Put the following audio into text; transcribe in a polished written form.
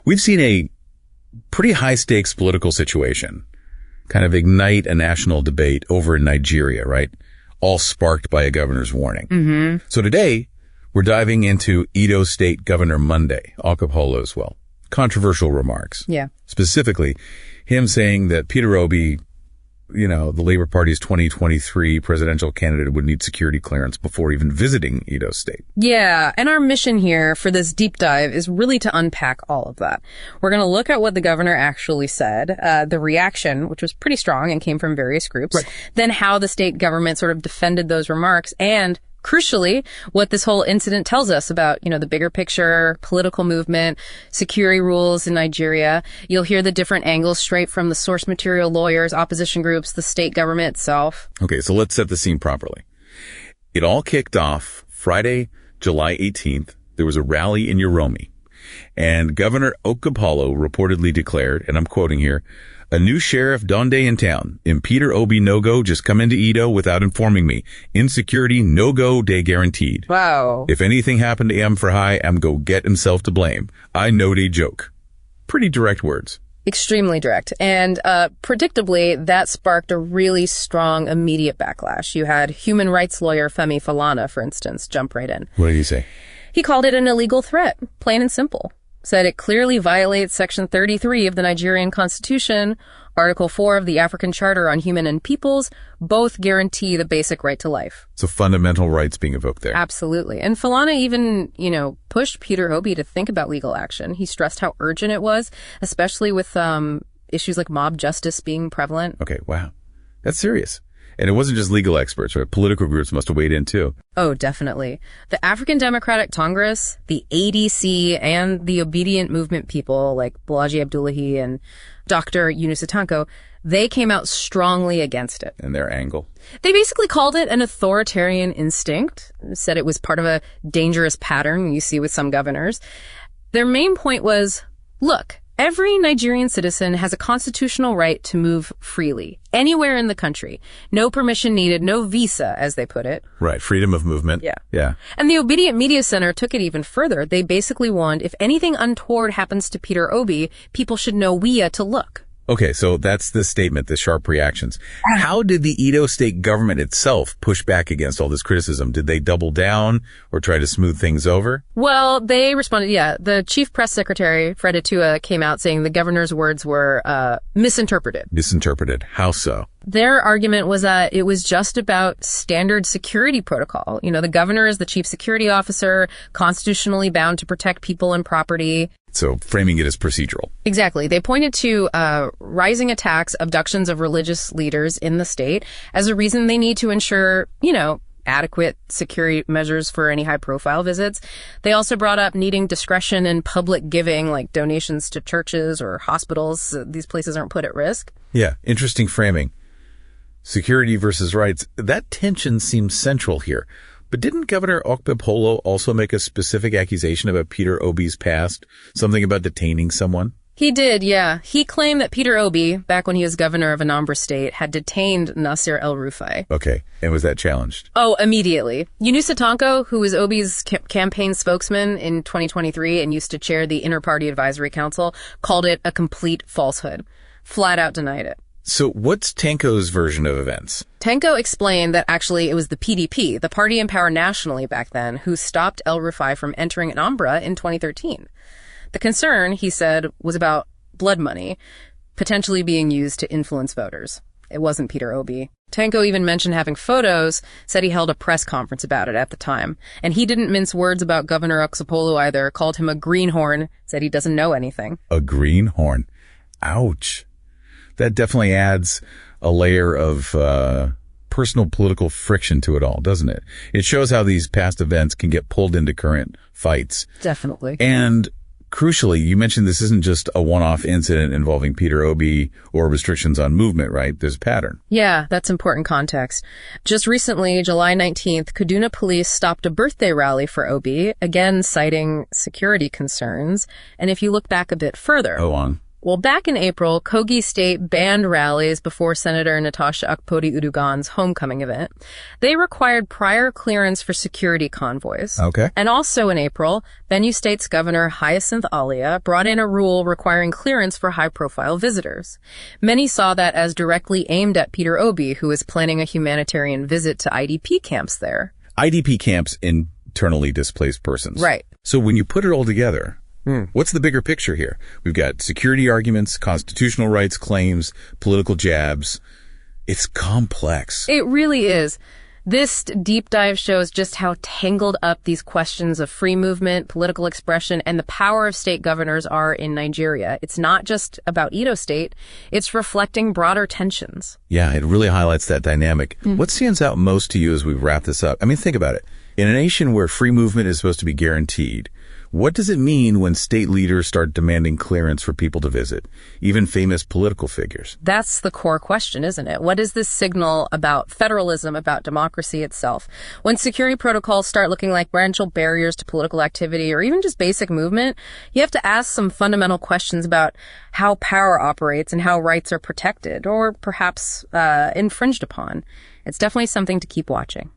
We've seen a pretty high-stakes political situation kind of ignite a national debate over in Nigeria, right? All sparked by a governor's warning. Mm-hmm. So today, we're diving into Edo State Governor Monday, Okpebholo as well. Controversial remarks. Yeah. Specifically, him saying that Peter Obi, the Labour Party's 2023 presidential candidate, would need security clearance before even visiting Edo State. Yeah, and our mission here for this deep dive is really to unpack all of that. We're going to look at what the governor actually said, the reaction, which was pretty strong and came from various groups, right. Then how the state government sort of defended those remarks, and crucially, what this whole incident tells us about, the bigger picture, political movement, security rules in Nigeria. You'll hear the different angles straight from the source material, lawyers, opposition groups, the state government itself. Okay, so let's set the scene properly. It all kicked off Friday, July 18th. There was a rally in Uromi, and Governor Okpebholo reportedly declared, and I'm quoting here, "A new sheriff Donde in town. In Peter Obi no-go, just come into Edo without informing me. Insecurity no-go day guaranteed. Wow. If anything happened to Am go get himself to blame. I know they joke." Pretty direct words. Extremely direct. And predictably, that sparked a really strong immediate backlash. You had human rights lawyer Femi Falana, for instance, jump right in. What did he say? He called it an illegal threat, plain and simple. Said it clearly violates Section 33 of the Nigerian Constitution, Article 4 of the African Charter on Human and Peoples, both guarantee the basic right to life. So fundamental rights being evoked there. Absolutely. And Falana even, pushed Peter Obi to think about legal action. He stressed how urgent it was, especially with issues like mob justice being prevalent. Okay, wow. That's serious. And it wasn't just legal experts, right? Political groups must have weighed in too. Oh, definitely. The African Democratic Congress, the ADC, and the Obidient Movement people like Bolaji Abdullahi and Dr. Yunusa Tanko, they came out strongly against it. And their angle? They basically called it an authoritarian instinct, said it was part of a dangerous pattern you see with some governors. Their main point was, look, every Nigerian citizen has a constitutional right to move freely, anywhere in the country. No permission needed, no visa, as they put it. Right, freedom of movement. Yeah. And the Obidient Media Center took it even further. They basically warned if anything untoward happens to Peter Obi, people should know where to look. Okay, so that's the statement, the sharp reactions. How did the Edo State government itself push back against all this criticism? Did they double down or try to smooth things over? Well, they responded, yeah. The chief press secretary, Fred Atua, came out saying the governor's words were misinterpreted. Misinterpreted. How so? Their argument was that it was just about standard security protocol. The governor is the chief security officer, constitutionally bound to protect people and property. So framing it as procedural. Exactly. They pointed to rising attacks, abductions of religious leaders in the state as a reason they need to ensure, adequate security measures for any high-profile visits. They also brought up needing discretion in public giving, like donations to churches or hospitals. So these places aren't put at risk. Yeah, interesting framing. Security versus rights. That tension seems central here. But didn't Governor Okpebholo also make a specific accusation about Peter Obi's past? Something about detaining someone? He did, yeah. He claimed that Peter Obi, back when he was governor of Anambra State, had detained Nasir El-Rufai. Okay. And was that challenged? Oh, immediately. Yunusa Tanko, who was Obi's campaign spokesman in 2023 and used to chair the Inter-Party Advisory Council, called it a complete falsehood. Flat out denied it. So what's Tanko's version of events? Tanko explained that actually it was the PDP, the party in power nationally back then, who stopped El-Rufai from entering Anambra in 2013. The concern, he said, was about blood money, potentially being used to influence voters. It wasn't Peter Obi. Tanko even mentioned having photos, said he held a press conference about it at the time. And he didn't mince words about Governor Okpebholo either, called him a greenhorn, said he doesn't know anything. A greenhorn. Ouch. That definitely adds a layer of personal political friction to it all, doesn't it? It shows how these past events can get pulled into current fights. Definitely. And crucially, you mentioned this isn't just a one-off incident involving Peter Obi or restrictions on movement, right? There's a pattern. Yeah, that's important context. Just recently, July 19th, Kaduna police stopped a birthday rally for Obi, again citing security concerns. And if you look back a bit further, Well, back in April, Kogi State banned rallies before Senator Natasha Akpoti-Uduaghan's homecoming event. They required prior clearance for security convoys. Okay. And also in April, Benue State's Governor Hyacinth Alia brought in a rule requiring clearance for high-profile visitors. Many saw that as directly aimed at Peter Obi, who is planning a humanitarian visit to IDP camps there. IDP camps, internally displaced persons. Right. So when you put it all together, what's the bigger picture here? We've got security arguments, constitutional rights claims, political jabs. It's complex. It really is. This deep dive shows just how tangled up these questions of free movement, political expression, and the power of state governors are in Nigeria. It's not just about Edo State. It's reflecting broader tensions. Yeah, it really highlights that dynamic. What stands out most to you as we wrap this up? I mean, think about it. In a nation where free movement is supposed to be guaranteed, what does it mean when state leaders start demanding clearance for people to visit, even famous political figures? That's the core question, isn't it? What does this signal about federalism, about democracy itself? When security protocols start looking like potential barriers to political activity or even just basic movement, you have to ask some fundamental questions about how power operates and how rights are protected or perhaps infringed upon. It's definitely something to keep watching.